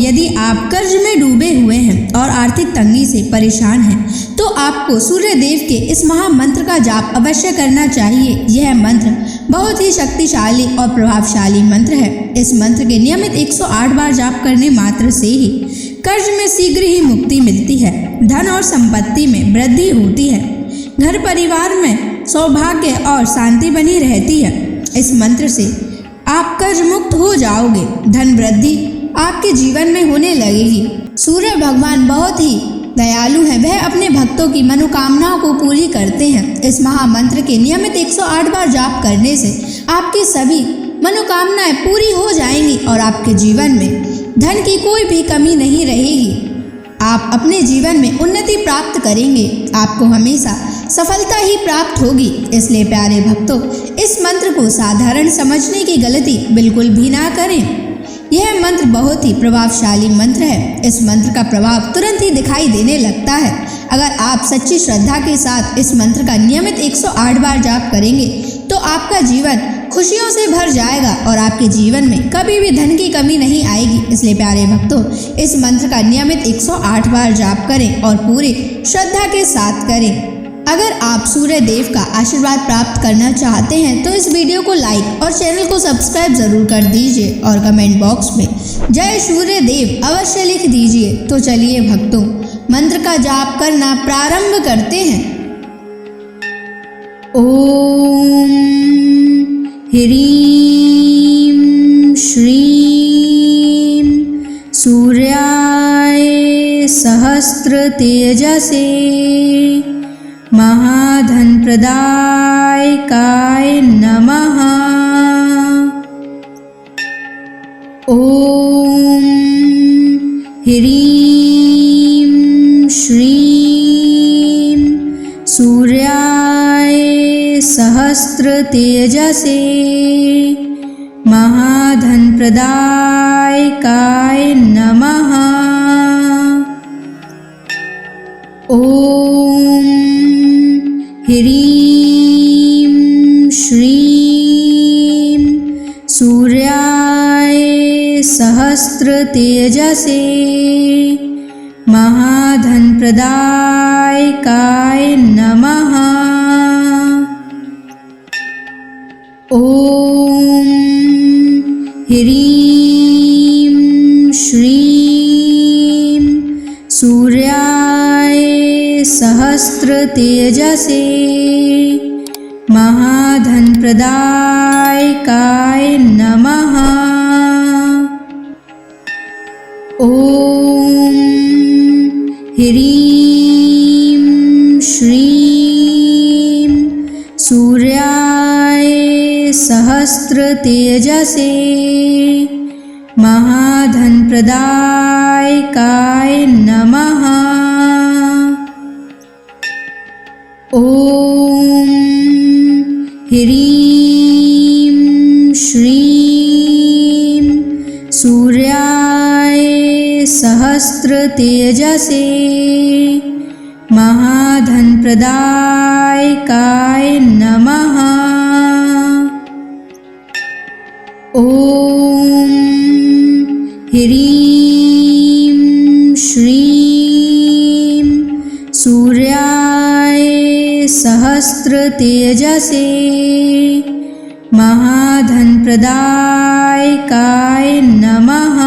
यदि आप कर्ज में डूबे हुए हैं और आर्थिक तंगी से परेशान हैं, तो आपको सूर्य देव के इस महामंत्र का जाप अवश्य करना चाहिए। यह मंत्र बहुत ही शक्तिशाली और प्रभावशाली मंत्र है। इस मंत्र के नियमित 108 बार जाप करने मात्र से ही कर्ज में शीघ्र ही मुक्ति मिलती है, धन और संपत्ति में वृद्धि होती है, घर परिवार में सौभाग्य और शांति बनी रहती है। इस मंत्र से आप कर्ज मुक्त हो जाओगे, धन वृद्धि आपके जीवन में होने लगेगी। सूर्य भगवान बहुत ही दयालु हैं, वह अपने भक्तों की मनोकामनाओं को पूरी करते हैं। इस महामंत्र के नियमित 108 बार जाप करने से आपकी सभी मनोकामनाएं पूरी हो जाएंगी और आपके जीवन में धन की कोई भी कमी नहीं रहेगी। आप अपने जीवन में उन्नति प्राप्त करेंगे, आपको हमेशा सफलता ही प्राप्त होगी। इसलिए प्यारे भक्तों, इस मंत्र को साधारण समझने की गलती बिल्कुल भी ना करें। यह मंत्र बहुत ही प्रभावशाली मंत्र है। इस मंत्र का प्रभाव तुरंत ही दिखाई देने लगता है। अगर आप सच्ची श्रद्धा के साथ इस मंत्र का नियमित 108 बार जाप करेंगे तो आपका जीवन खुशियों से भर जाएगा और आपके जीवन में कभी भी धन की कमी नहीं आएगी। इसलिए प्यारे भक्तों, इस मंत्र का नियमित 108 बार जाप करें और पूरी श्रद्धा के साथ करें। अगर आप सूर्य देव का आशीर्वाद प्राप्त करना चाहते हैं तो इस वीडियो को लाइक और चैनल को सब्सक्राइब जरूर कर दीजिए और कमेंट बॉक्स में जय सूर्य देव अवश्य लिख दीजिए। तो चलिए भक्तों, मंत्र का जाप करना प्रारंभ करते हैं। ओम ह्रीं श्रीं सूर्याय सहस्र तेजसे महाधन प्रदायकाय नमः। ओम ह्रीं श्रीं सूर्याय सहस्र तेजसे महाधन प्रदायकाय नमः। ओम ह्रीं श्रीं सूर्याय सहस्र तेजसे महाधन प्रदायकाय नमः। ओम ह्रीं श्रीं सूर्याय सहस्र तेजसे महाधन प्रदायकाय नमः। ओम ह्रीं श्रीं सूर्याय सहस्र तेजसे महाधन प्रदायकाय नमः। ओम ह्रीं श्रीं सूर्याय सहस्र तेजसे महाधन प्रदायकाय नमः। ओम ह्रीं श्रीं सूर्याय सहस्र तेजसे महाधन प्रदायकाय नमः।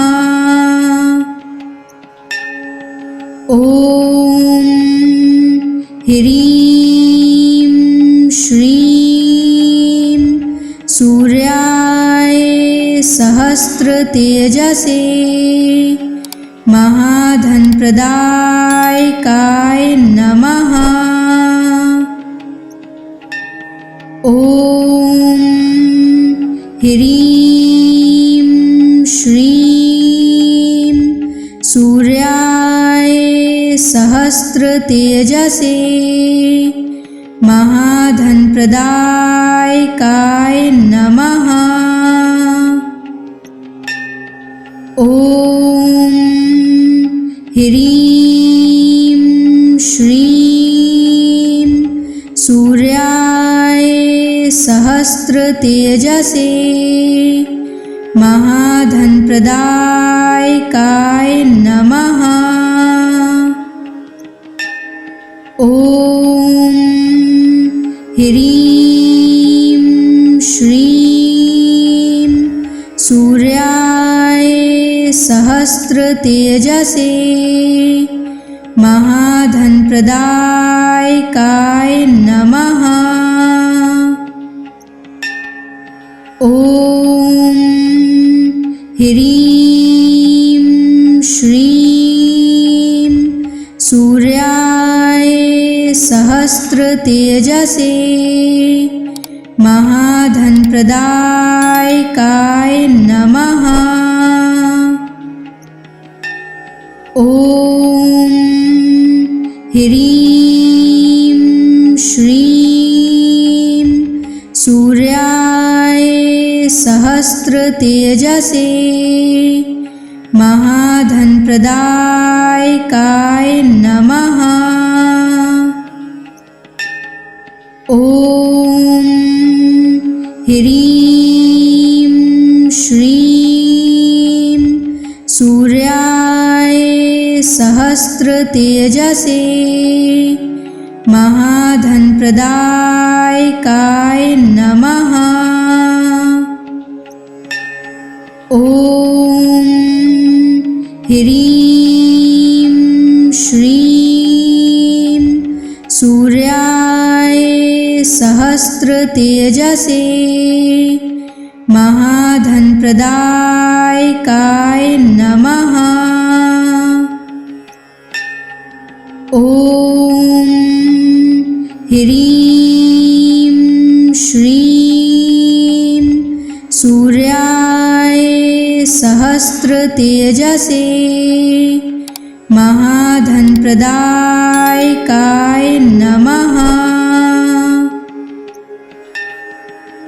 ओम ह्रीं श्रीं सूर्याय सहस्र तेजसे महाधन प्रदायकाय नमः। ओम ह्रीं श्रीं सूर्याय सहस्र तेजसे महाधन प्रदायकाय नमः। ओम ह्रीं श्रीं सूर्याय सहस्र तेजसे महाधनप्रदायकाय नमः। ॐ ह्रीं श्रीं सूर्याय सहस्रतेजसे महाधनप्रदायकाय नमः। ॐ ह्रीं श्रीं सूर्याय सहस्रतेजसे महाधनप्रदायकाय नमः। ॐ ह्रीं श्रीं सूर्याय सहस्रतेजसे महाधनप्रदायकाय नमः। ॐ ह्रीं श्रीं सूर्याय सहस्रतेजसे महाधनप्रदायकाय नमः। ॐ ह्रीं श्रीं सूर्याय सहस्रतेजसे महाधनप्रदायकाय नमः। ॐ ह्रीं श्रीं सूर्याय सहस्रतेजसे महाधनप्रदायकाय नमः।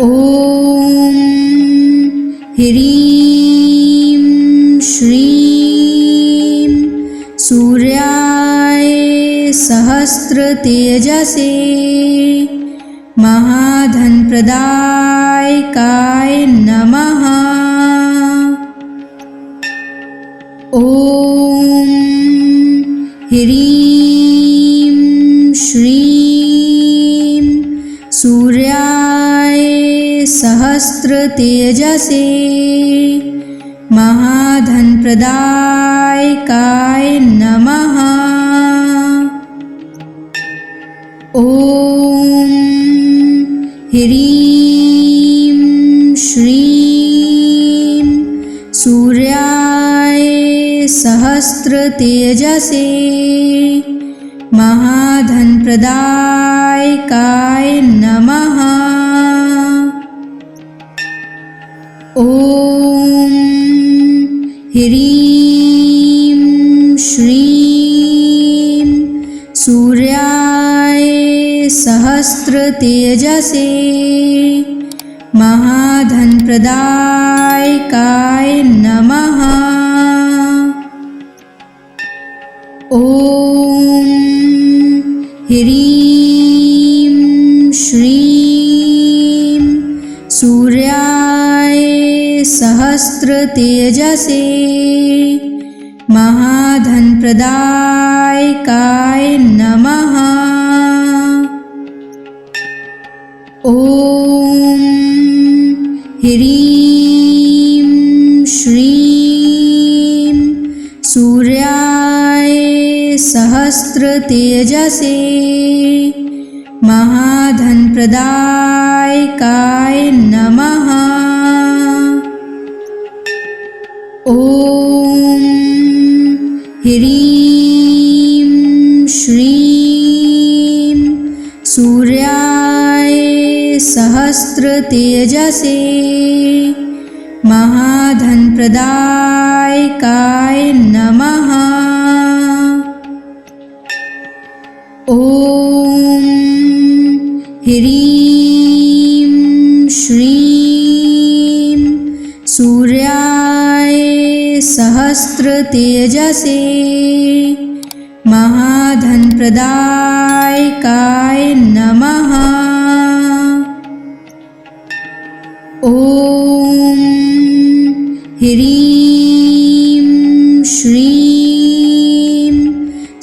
ॐ ह्रीं श्रीं सूर्याय सहस्रतेजसे महाधनप्रदायकाय नमः। ॐ ह्रीं श्रीं सूर्याय सहस्रतेजसे महाधनप्रदायकाय नमः। ॐ ह्रीं श्रीं सूर्याय सहस्रतेजसे महाधनप्रदायकाय नमः। ॐ ह्रीं श्रीं सूर्याय सहस्रतेजसे महाधनप्रदायकाय नमः। ॐ ह्रीं श्रीं सूर्याय सहस्रतेजसे महाधनप्रदायकाय नमः। ॐ ह्रीं श्रीं सूर्याय सहस्रतेजसे महाधनप्रदायकाय नमः। ॐ ह्रीं श्रीं सूर्याय सहस्रतेजसे महाधनप्रदायकाय नमः। ॐ ह्रीं श्रीं सूर्याय सहस्रतेजसे महाधनप्रदायकाय नमः। ॐ ह्रीं श्रीं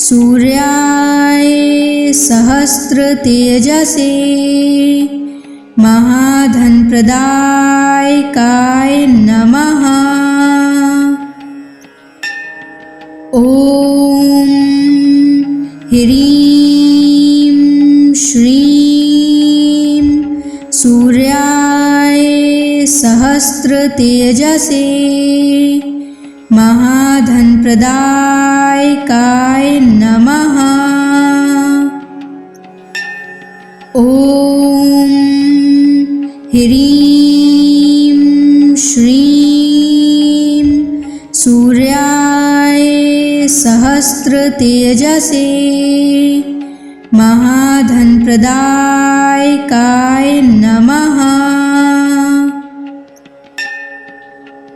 सूर्याय सहस्रतेजसे महाधनप्रदायकाय नमः। ॐ ह्रीं श्रीं सूर्याय सहस्रतेजसे महाधनप्रदायकाय नमः। ॐ ह्रीं श्रीं सूर्याय सहस्रतेजसे महाधनप्रदायकाय नमः।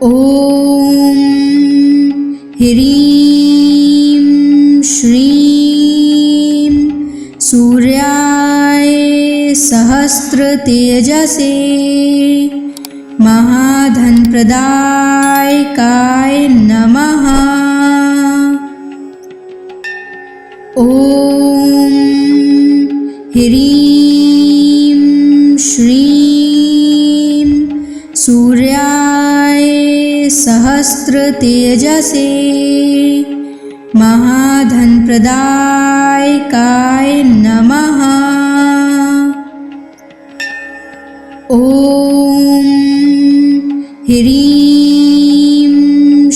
ॐ ह्रीं श्रीं सूर्याय सहस्रतेजसे महाधनप्रदायकाय नमः। ॐ ह्रीं श्रीं सूर्याय सहस्रतेजसे महाधनप्रदायकाय नमः। ॐ ह्रीं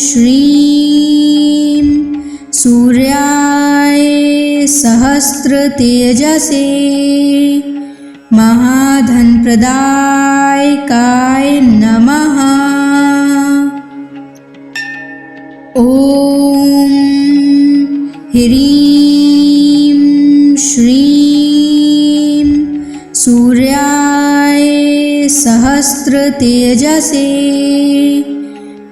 श्रीं सूर्याय सहस्रतेजसे महाधनप्रदायकाय नमः। ॐ ह्रीं श्रीं सूर्याय सहस्रतेजसे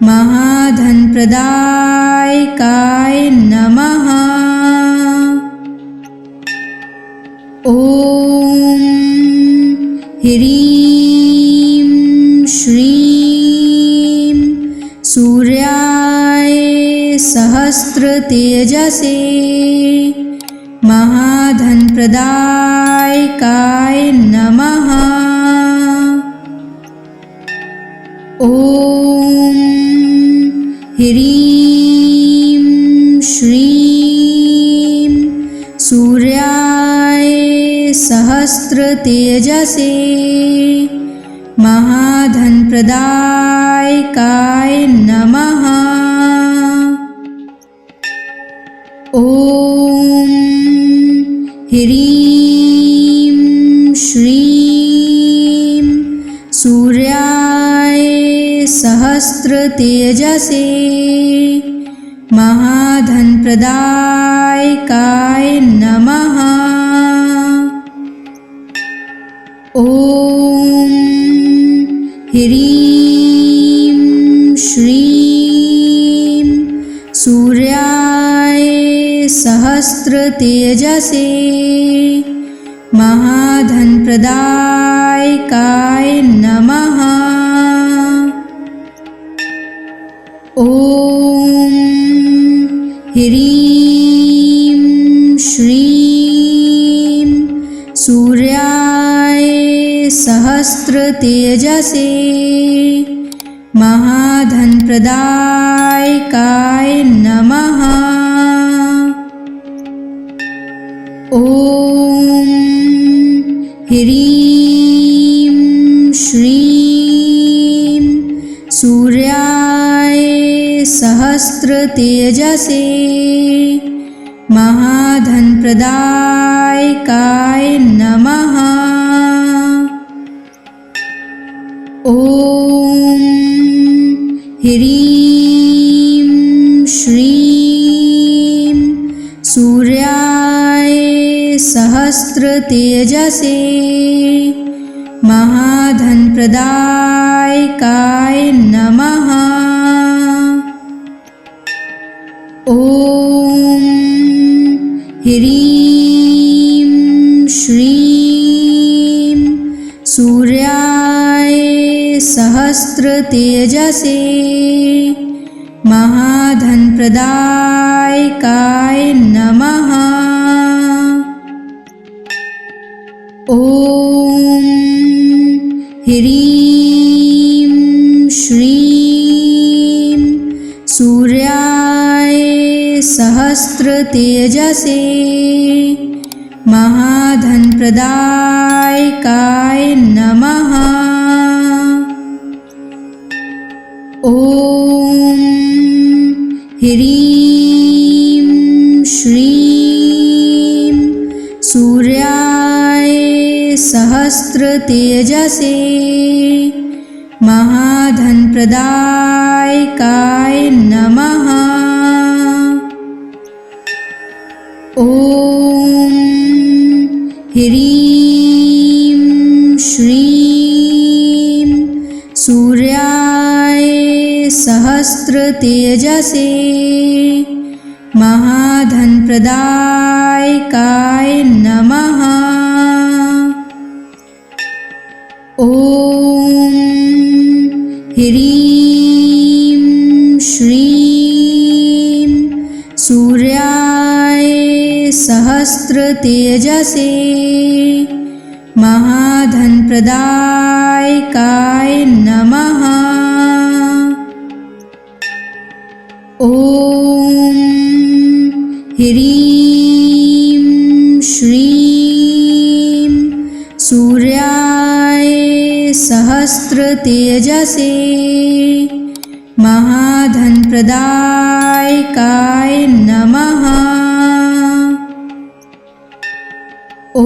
महाधनप्रदायकाय नमः। ॐ ह्रीं श्रीं सूर्याय सहस्रतेजसे महाधनप्रदायकाय नमः। ॐ ह्रीं श्रीं सूर्याय सहस्रतेजसे महाधनप्रदायकाय नमः। ॐ ह्रीं श्रीं सूर्याय सहस्रतेजसे महाधनप्रदायकाय नमः। ॐ ह्रीं श्रीं सूर्याय सहस्रतेजसे महाधनप्रदायकाय नमः। ॐ ह्रीं श्रीं सूर्याय सहस्रतेजसे महाधनप्रदायकाय नमः। ॐ ह्रीं श्रीं सूर्याय सहस्रतेजसे महाधनप्रदायकाय नमः। ॐ ह्रीं श्रीं सूर्याय सहस्रतेजसे महाधनप्रदायकाय नमः। ॐ ह्रीं श्रीं सूर्याय सहस्त्रतेजसे महाधनप्रदायकाय नमः। ॐ ह्रीं श्रीं सूर्याय सहस्त्रतेजसे महाधनप्रदायकाय नमः। ॐ ह्रीं श्रीं सूर्याय सहस्त्रतेजसे महाधनप्रदायकाय नमः। ॐ ह्रीं श्रीं सूर्याय सहस्त्रतेजसे महाधनप्रदायकाय नमः। ॐ ह्रीं श्रीं सूर्याय सहस्त्रतेजसे महाधनप्रदायकाय नमः। ॐ ह्रीं श्रीं सूर्याय सहस्त्रतेजसे महाधनप्रदायकाय नमः। ॐ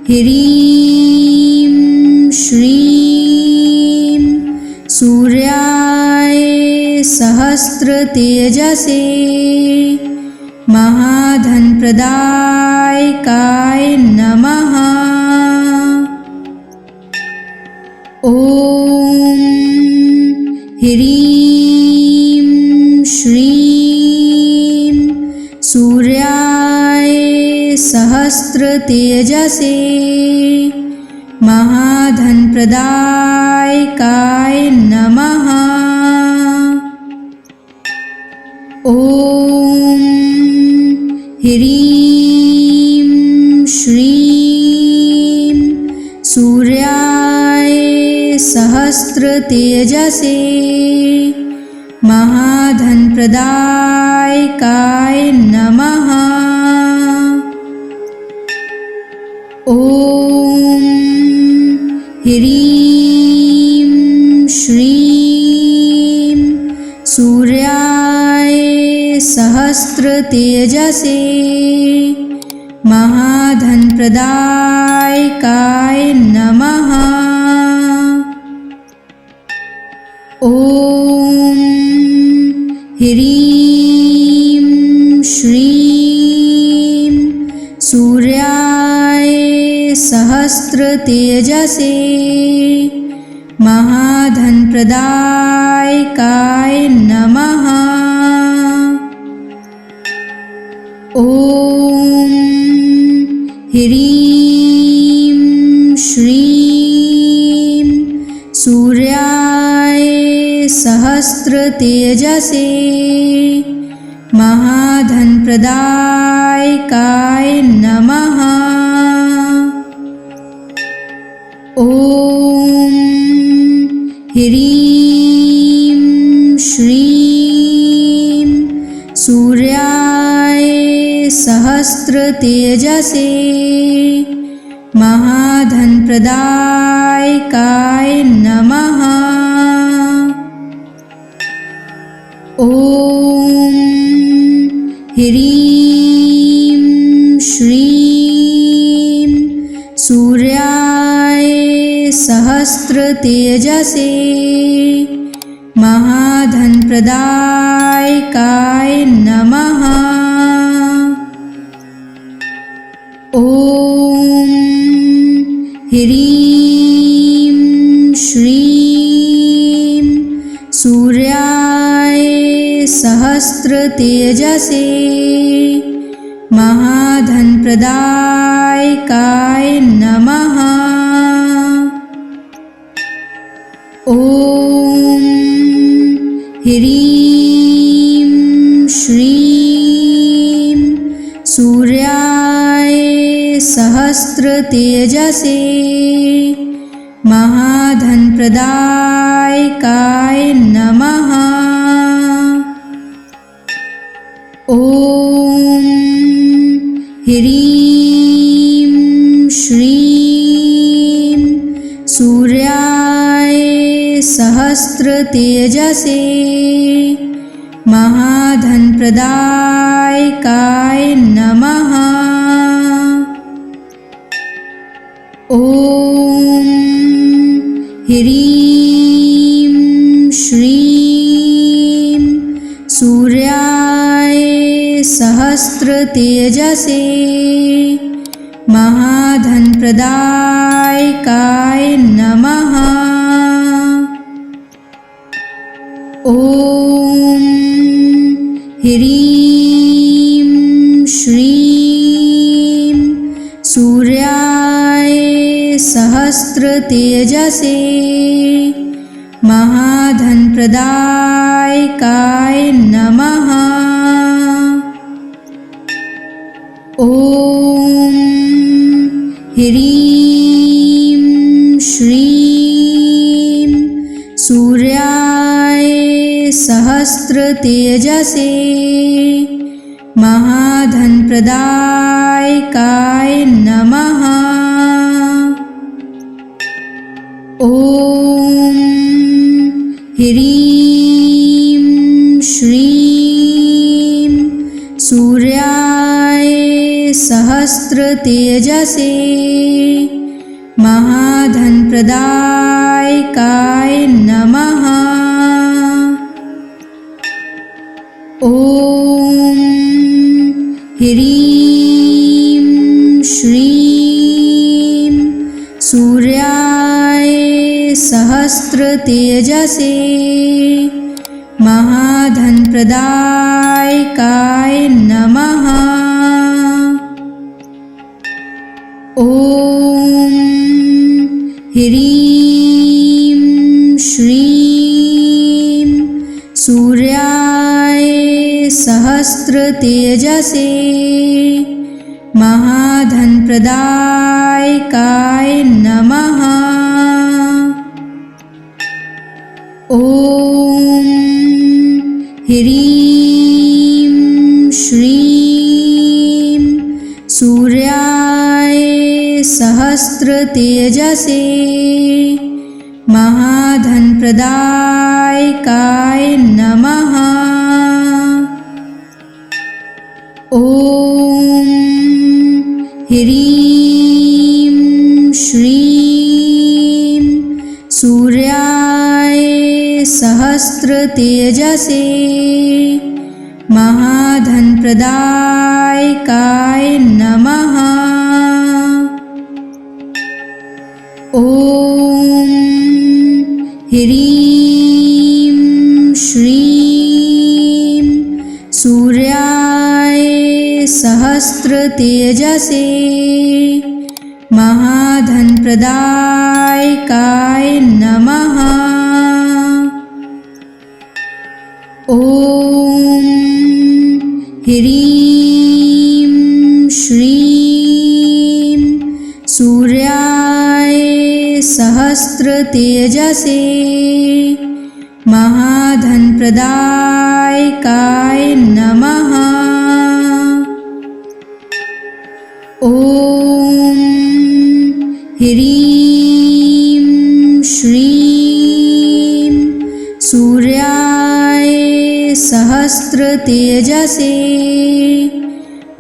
ह्रीं श्रीं सूर्याय सहस्त्रतेजसे महाधनप्रदायकाय नमः। ॐ ह्रीं श्रीं सूर्याय सहस्त्रतेजसे महाधनप्रदायकाय नमः। ॐ ह्रीं श्रीं सूर्याय सहस्त्रतेजसे महाधनप्रदायकाय नमः। ॐ ह्रीं श्रीं सूर्याय सहस्त्रतेजसे महाधनप्रदायकाय नमः। ॐ ह्रीं श्रीं सूर्याय सहस्त्रतेजसे महाधनप्रदायकाय नमः। ॐ ह्रीं श्रीं सूर्याय सहस्त्रतेजसे महाधनप्रदायकाय नमः। ॐ ह्रीं श्रीं सूर्याय सहस्त्रतेजसे महाधनप्रदायकाय नमः। ॐ ह्रीं श्रीं सूर्याय सहस्त्रतेजसे महाधनप्रदायकाय नमः। ॐ ह्रीं श्रीं सूर्याय सहस्त्रतेजसे महाधनप्रदायकाय नमः। सहस्रतेजसे महाधनप्रदायकाय नमः। ॐ ह्रीं श्रीं सूर्याय सहस्रतेजसे महाधनप्रदायकाय नमः। ॐ ह्रीं श्रीं सूर्याय सहस्रतेजसे महाधनप्रदायकाय नमः। ॐ ह्रीं श्रीं सूर्याय सहस्रतेजसे महाधनप्रदायकाय नमः। ॐ ह्रीं श्रीं सूर्याय सहस्रतेजसे महाधनप्रदायकाय नमः। ॐ ह्रीं श्रीं सूर्याय सहस्रतेजसे महाधनप्रदायकाय नमः। ॐ ह्रीं श्रीं सूर्याय सहस्रतेजसे महाधनप्रदायकाय नमः। ॐ ह्रीं श्रीं सूर्याय सहस्रतेजसे महाधनप्रदायकाय नमः। ॐ ह्रीं श्रीं सूर्याय सहस्रतेजसे महाधनप्रदायकाय नमः। ॐ ह्रीं श्रीं सूर्याय सहस्रतेजसे महाधनप्रदायकाय नमः। ॐ ह्रीं श्रीं सूर्याय सहस्रतेजसे महाधनप्रदायकाय नमः। ॐ ह्रीं श्रीं सूर्याय सहस्रतेजसे महाधनप्रदायकाय नमः। ॐ ह्रीं श्रीं सूर्याय सहस्रतेजसे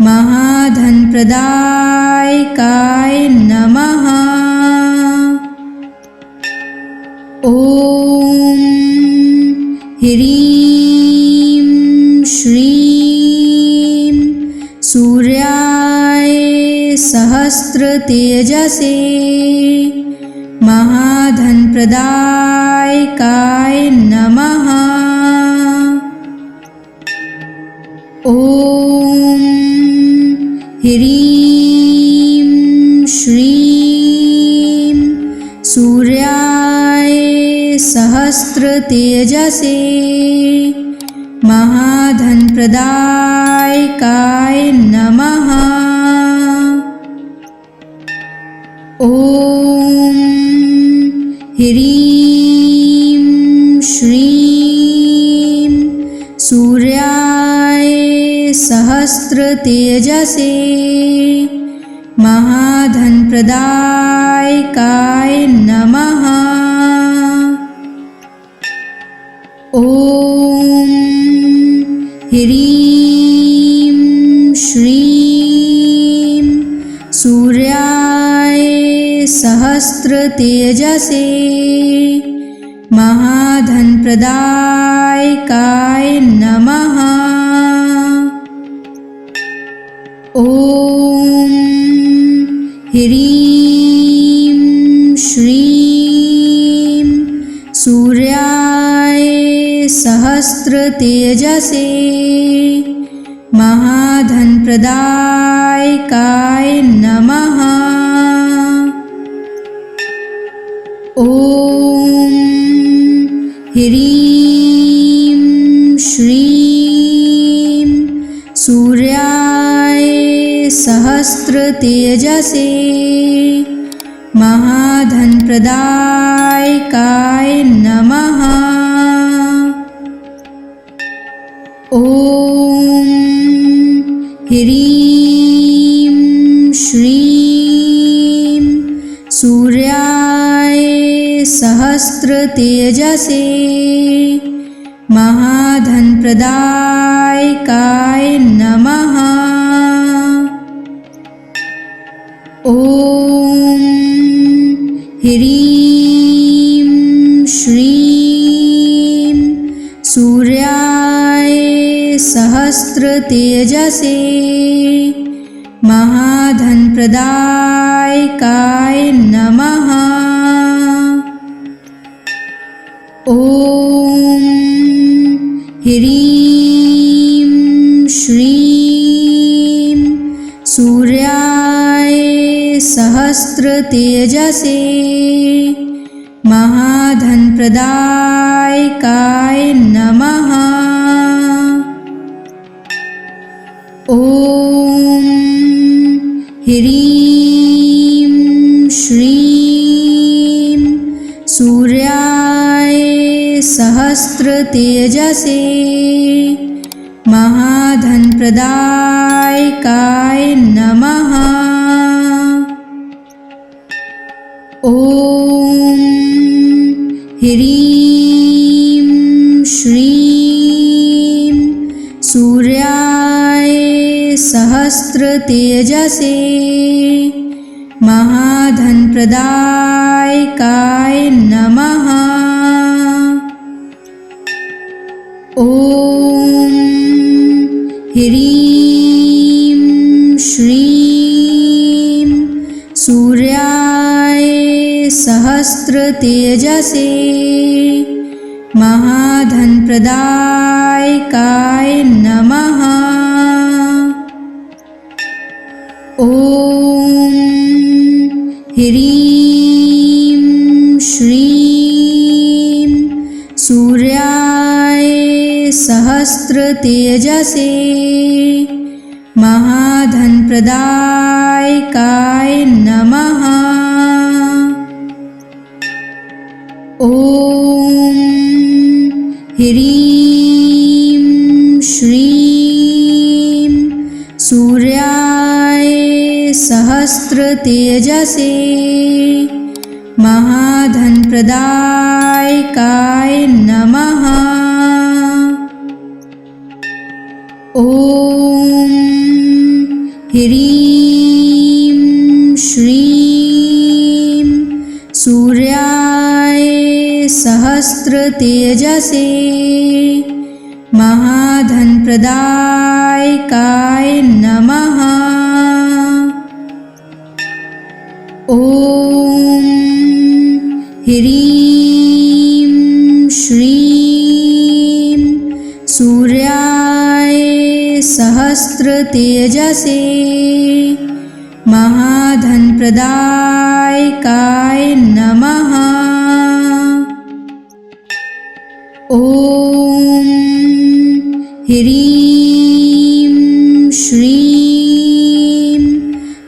महाधनप्रदायकाय नमः। ॐ ह्रीं श्रीं सूर्याय सहस्रतेजसे महाधनप्रदायकाय नमः। ॐ ह्रीं श्रीं सूर्याय सहस्रतेजसे महाधनप्रदायकाय नमः। ॐ ह्रीं श्रीं सूर्याय सहस्रतेजसे महाधनप्रदायकाय नमः। ॐ ह्रीं श्रीं सूर्याय सहस्रतेजसे महाधनप्रदायकाय नमः। ॐ ह्रीं श्रीं सूर्याय सहस्रतेजसे महाधनप्रदायकाय नमः। ॐ ह्रीं श्रीं सूर्याय सहस्रतेजसे महाधनप्रदायकाय नमः। ॐ ह्रीं श्रीं सूर्याय सहस्रतेजसे महाधनप्रदायकाय नमः। ॐ ह्रीं श्रीं सूर्याय सहस्रतेजसे महाधनप्रदायकाय नमः। ॐ ह्रीं श्रीं सूर्याय सहस्रतेजसे महाधनप्रदायकाय नमः। ॐ ह्रीं श्रीं सूर्याय सहस्रतेजसे महाधनप्रदायकाय नमः। ॐ ह्रीं श्रीं सूर्याय सहस्रतेजसे महाधनप्रदायकाय नमः। ॐ ह्रीं श्रीं सूर्याय सहस्रतेजसे महाधनप्रदायकाय नमः। ॐ ह्रीं श्रीं सूर्याय सहस्रतेजसे महाधनप्रदायकाय नमः। ॐ ह्रीं श्रीं सूर्याय सहस्रतेजसे महाधनप्रदायकाय नमः। ॐ ह्रीं श्रीं सूर्याय सहस्रतेजसे महाधनप्रदायकाय नमः। ॐ ह्रीं श्रीं सूर्याय सहस्रतेजसे महाधनप्रदायकाय नमः। ॐ ह्रीं श्रीं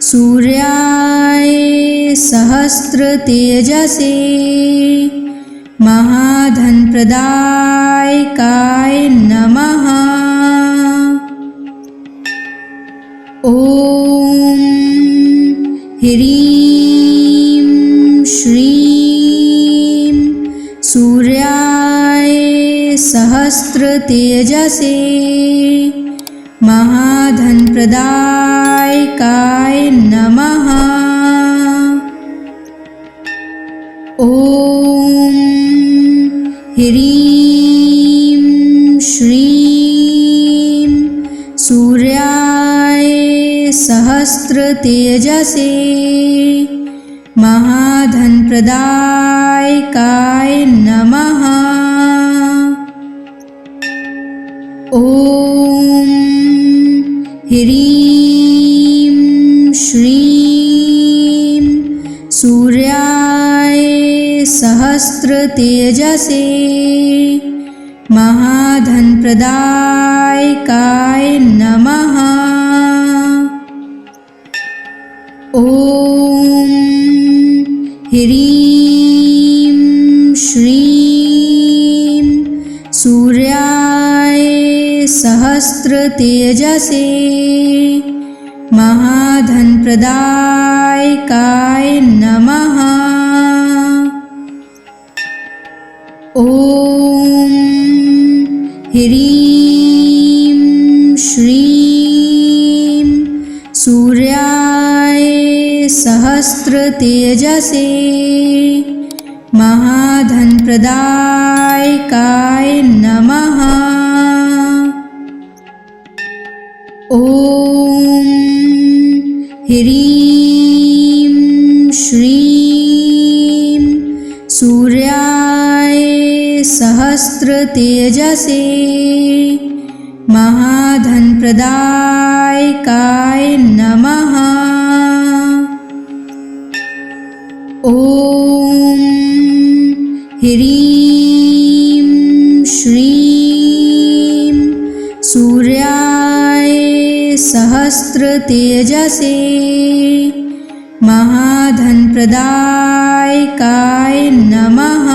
सूर्याय सहस्रतेजसे महाधनप्रदायकाय नमः। ॐ ह्रीं श्रीं सूर्याय सहस्रतेजसे महाधनप्रदायकाय नमः। ॐ ह्रीं श्रीं सूर्याय सहस्रतेजसे महाधनप्रदायकाय नमः। ॐ ह्रीं श्रीं सूर्याय सहस्रतेजसे महाधनप्रदायकाय नमः। ॐ ह्रीं श्रीं सूर्याय सहस्रतेजसे महाधनप्रदायकाय नमः। ॐ ह्रीं श्रीं सूर्याय सहस्रतेजसे महाधनप्रदायकाय नमः। ॐ ह्रीं श्रीं सूर्याय सहस्रतेजसे महाधनप्रदायकाय नमः। ॐ ह्रीं श्रीं सूर्याय सहस्रतेजसे महाधनप्रदायकाय नमः।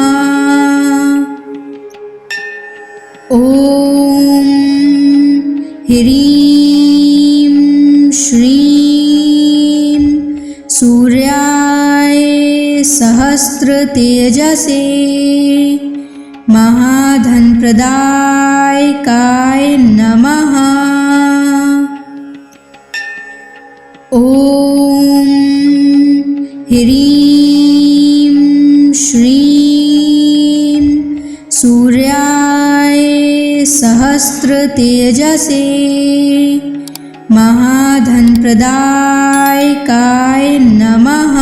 ॐ ह्रीं श्रीं सूर्याय सहस्रतेजसे महाधनप्रदायकाय नमः। ॐ ह्रीं श्रीं सूर्याय सहस्रतेजसे महाधनप्रदायकाय नमः।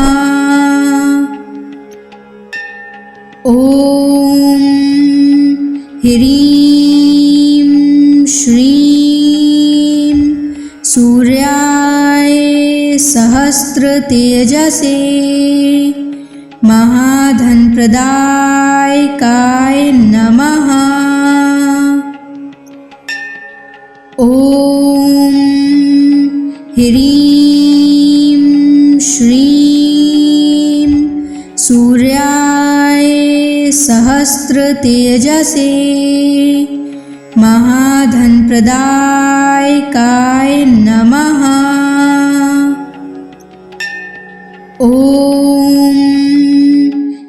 ॐ ह्रीं श्रीं सूर्याय सहस्रतेजसे महाधनप्रदायकाय नमः। ॐ ह्रीं श्रीं सूर्याय सहस्रतेजसे महाधनप्रदायकाय नमः। ॐ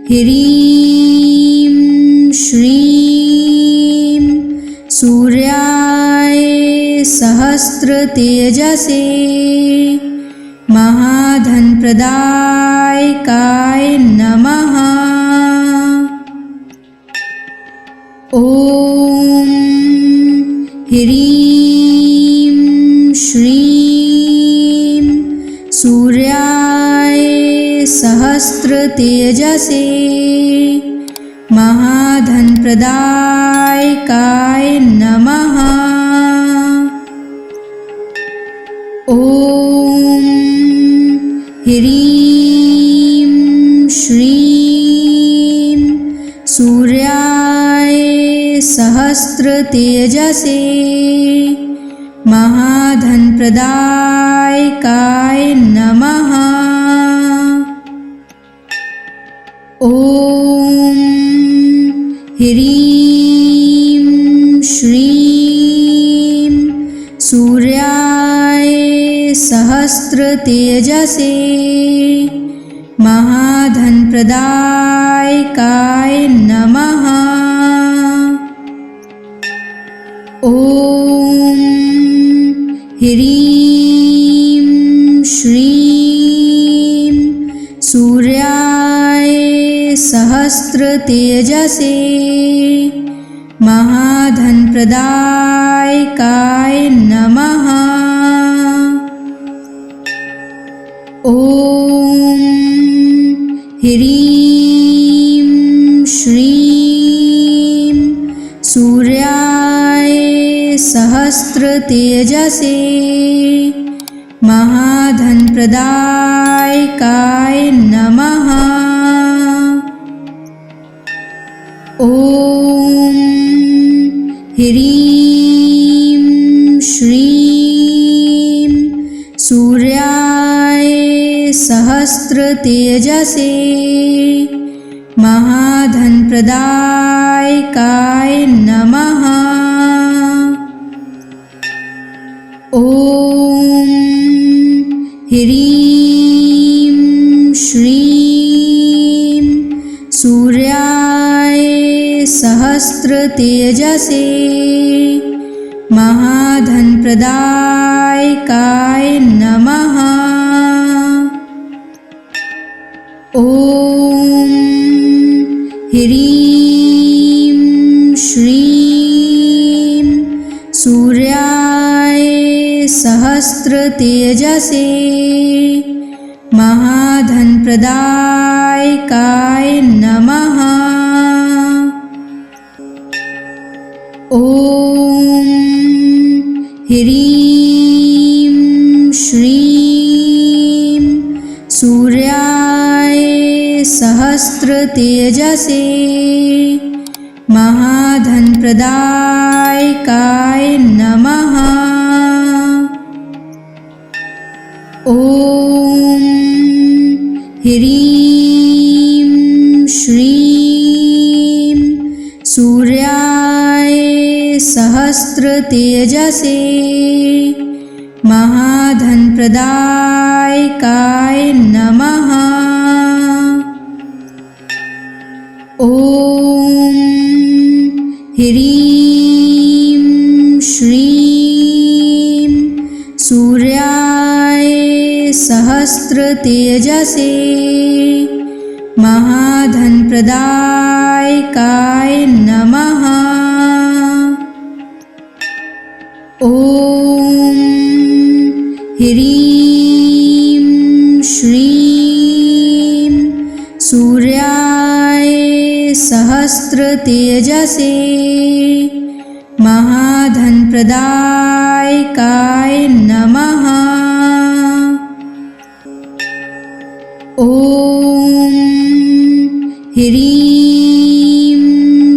ह्रीं श्रीं सूर्याय सहस्रतेजसे महाधनप्रदायकाय नमः। ॐ ह्रीं श्रीं सूर्याय सहस्रतेजसे महाधनप्रदायकाय नमः। ॐ ह्रीं श्रीं सूर्याय सहस्रतेजसे महाधनप्रदायकाय नमः। ॐ ह्रीं श्रीं सूर्याय सहस्रतेजसे महाधनप्रदायकाय नमः। ॐ ह्रीं श्रीं सूर्याय सहस्रतेजसे महाधनप्रदायकाय नमः। ॐ ह्रीं श्रीं सूर्याय सहस्रतेजसे महाधनप्रदायकाय नमः। ॐ ह्रीं श्रीं सूर्याय सहस्रतेजसे महाधनप्रदायकाय नमः। ॐ ह्रीं श्रीं सूर्याय सहस्रतेजसे महाधनप्रदायकाय नमः। ॐ ह्रीं श्रीं सूर्याय सहस्रतेजसे महाधनप्रदायकाय नमः। ॐ ह्रीं श्रीं सूर्याय सहस्रतेजसे महाधनप्रदायकाय नमः। ॐ ह्रीं श्रीं सूर्याय सहस्रतेजसे महाधनप्रदायकाय नमः। ॐ ह्रीं श्रीं सूर्याय सहस्रतेजसे महाधनप्रदायकाय नमः। ॐ ह्रीं श्रीं सूर्याय सहस्रतेजसे महाधनप्रदायकाय नमः। ॐ ह्रीं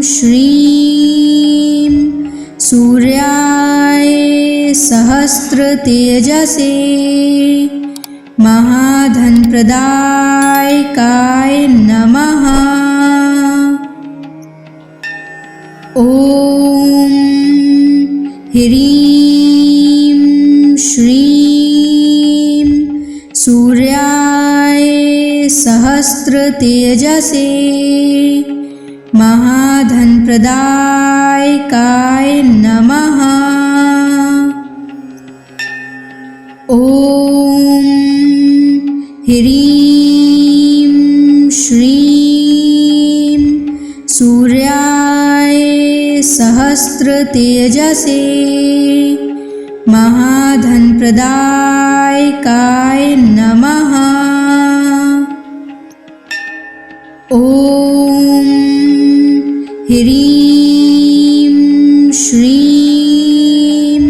श्रीं सूर्याय सहस्रतेजसे महाधनप्रदायकाय नमः। ॐ ह्रीं श्रीं सूर्याय सहस्रतेजसे महाधनप्रदायकाय नमः। ॐ ह्रीं श्रीं सूर्याय सहस्रतेजसे महाधनप्रदायकाय नमः। ॐ ह्रीं श्रीं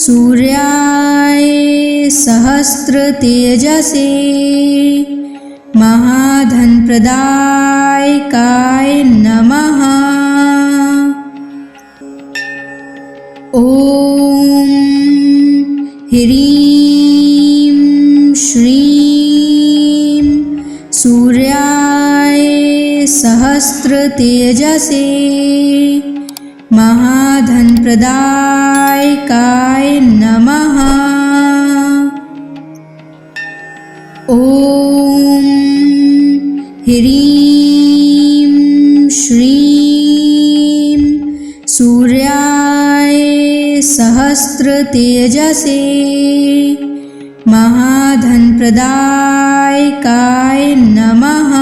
सूर्याय सहस्रतेजसे महाधनप्रदायकाय नमः। ॐ ह्रीं श्रीं सूर्याय सहस्रतेजसे महाधनप्रदायकाय नमः। ॐ ह्रीं श्रीं सूर्याय सहस्रतेजसे महाधनप्रदायकाय नमः।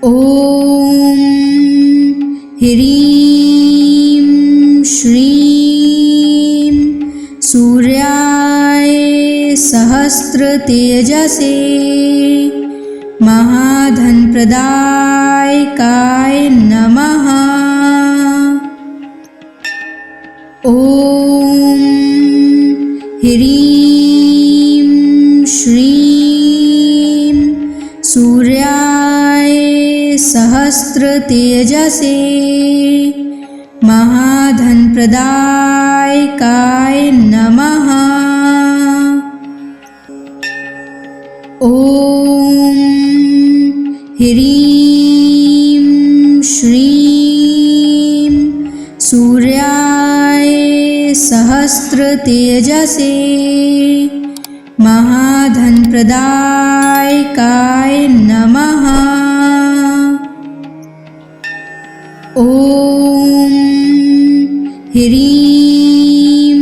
ॐ ह्रीं श्रीं सूर्याय सहस्रतेजसे महाधनप्रदायकाय नमः। ॐ ह्रीं श्रीं सूर्याय सहस्रतेजसे महाधनप्रदायकाय नमः। ॐ ह्रीं श्रीं सूर्याय सहस्रतेजसे महाधनप्रदायकाय नमः। ॐ ह्रीं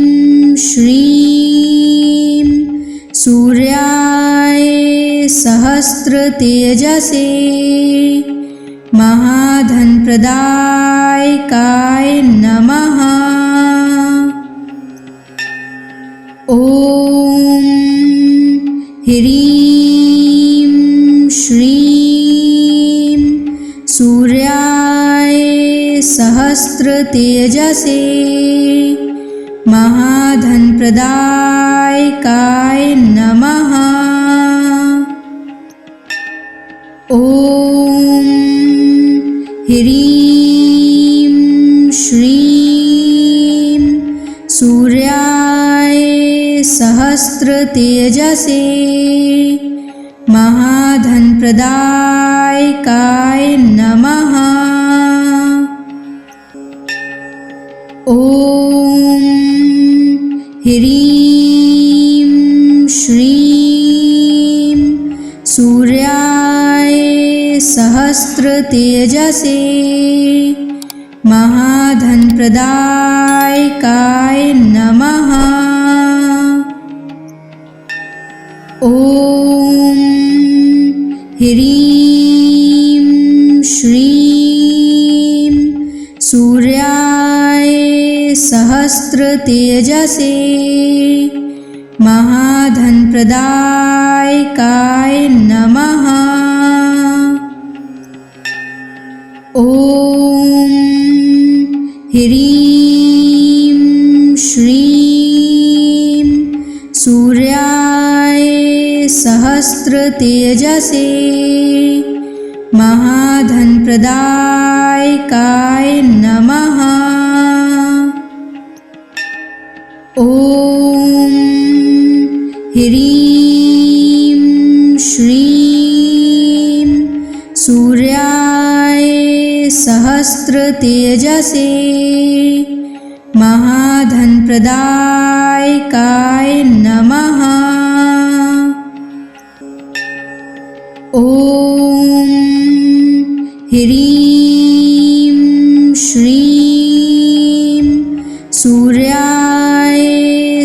श्रीं सूर्याय सहस्रतेजसे महाधनप्रदायकाय नमः। ॐ ह्रीं श्रीं सूर्याय सहस्रतेजसे महाधनप्रदायकाय नमः। ॐ ह्रीं श्रीं सूर्याय सहस्रतेजसे महाधनप्रदायकाय नमः। ॐ ह्रीं श्रीं सूर्याय सहस्रतेजसे महाधनप्रदायकाय नमः। ॐ ह्रीं श्रीं सूर्याय सहस्रतेजसे महाधनप्रदायकाय नमः। ॐ ह्रीं श्रीं सूर्याय सहस्रतेजसे महाधनप्रदायकाय नमः। ॐ ह्रीं श्रीं सूर्याय सहस्रतेजसे महाधनप्रदायकाय नमः। ॐ ह्रीं श्रीं सूर्याय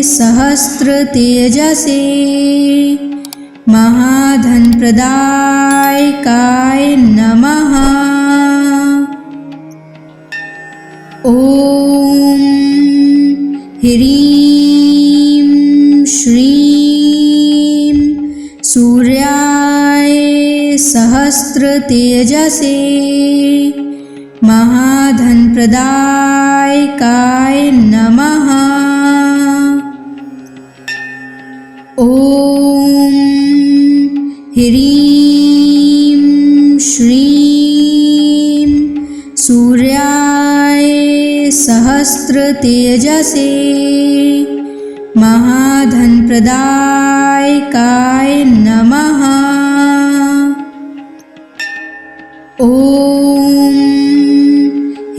सहस्रतेजसे महाधनप्रदायकाय नमः। ॐ ह्रीं श्रीं सूर्याय सहस्रतेजसे महाधनप्रदायकाय नमः। ॐ ह्रीं श्रीं सूर्याय सहस्रतेजसे महाधनप्रदायकाय नमः।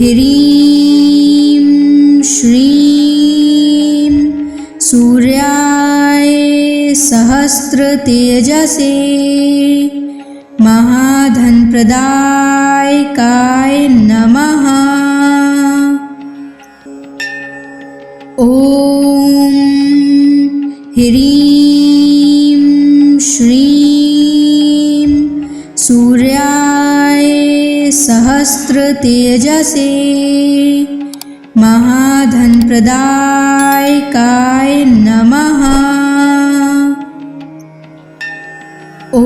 ह्रीं श्रीं सूर्याय सहस्रतेजसे महाधनप्रदायकाय नमः। ॐ ह्रीं श्रीं सूर्याय सहस्रतेजसे महाधनप्रदायकाय नमः। ॐ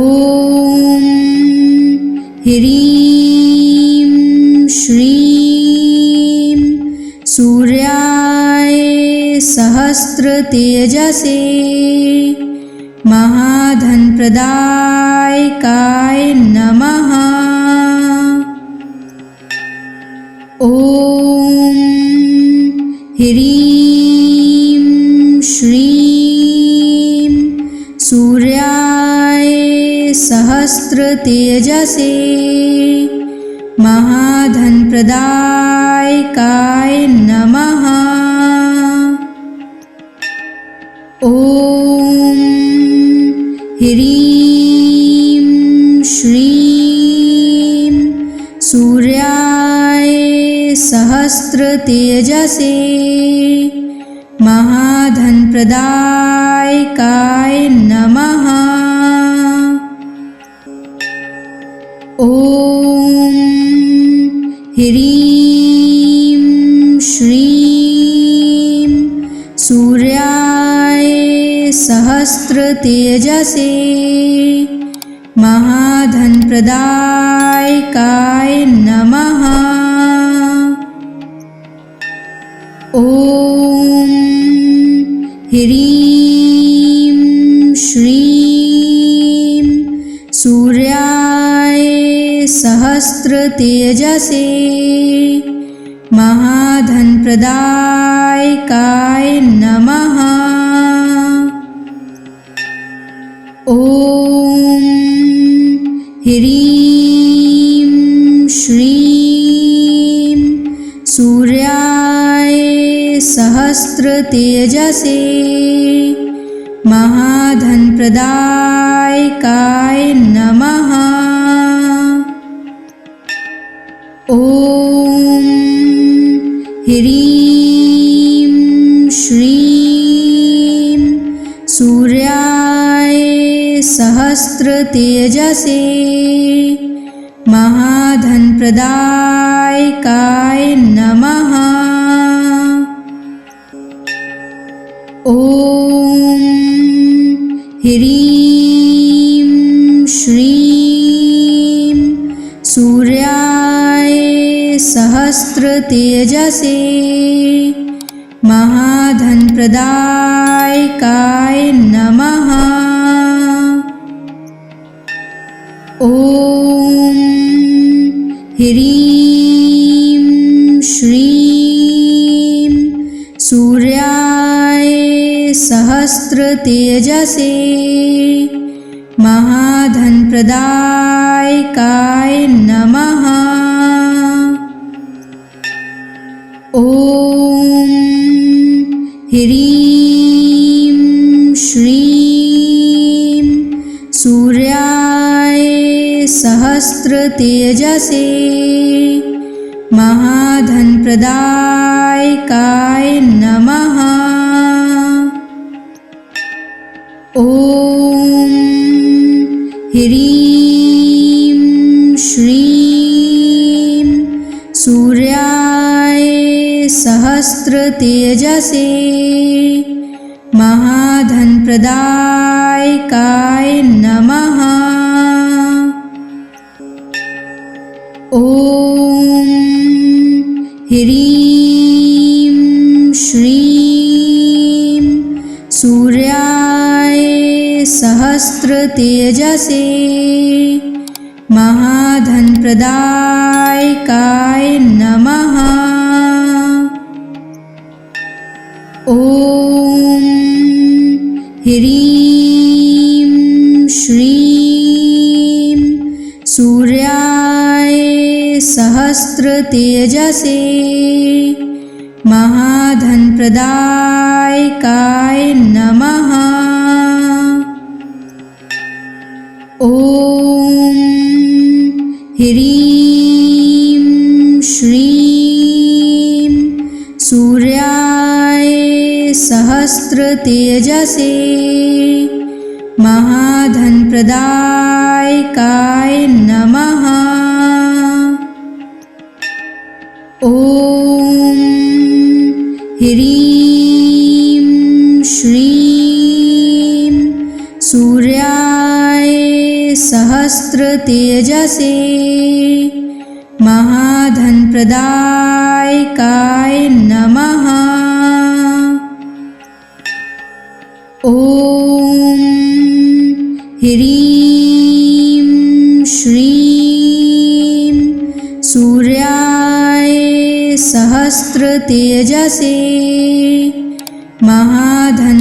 ह्रीं श्रीं सूर्याय सहस्रतेजसे महाधनप्रदायकाय नमः। ॐ ह्रीं श्रीं सूर्याय सहस्रतेजसे महाधनप्रदायकाय नमः। ॐ ह्रीं श्रीं सूर्याय सहस्रतेजसे महाधनप्रदायकाय नमः। ॐ ह्रीं श्रीं सूर्याय सहस्रतेजसे महाधनप्रदायकाय नमः। ॐ ह्रीं श्रीं सूर्याय सहस्रतेजसे महाधनप्रदायकाय नमः। ॐ ह्रीं श्रीं सूर्याय सहस्रतेजसे महाधनप्रदायकाय नमः। ॐ ह्रीं श्रीं सूर्याय सहस्रतेजसे महाधनप्रदायकाय नमः। ॐ ह्रीं श्रीं सूर्याय सहस्रतेजसे महाधनप्रदायकाय नमः। ॐ ह्रीं श्रीं सूर्याय सहस्रतेजसे महाधनप्रदायकाय नमः। ॐ ह्रीं श्रीं सूर्याय सहस्रतेजसे महाधनप्रदायकाय नमः। ॐ ह्रीं श्रीं सूर्याय सहस्रतेजसे महाधनप्रदायकाय नमः। ॐ ह्रीं श्रीं सूर्याय सहस्रतेजसे महाधनप्रदायकाय नमः। ॐ ह्रीं श्रीं सूर्याय सहस्रतेजसे महाधनप्रदायकाय नमः। ॐ ह्रीं श्रीं सूर्याय सहस्रतेजसे महाधनप्रदायकाय नमः। ॐ ह्रीं श्रीं सूर्याय सहस्रतेजसे महाधनप्रदायकाय नमः। ॐ ह्रीं श्रीं सूर्याय सहस्रतेजसे महाधनप्रदायकाय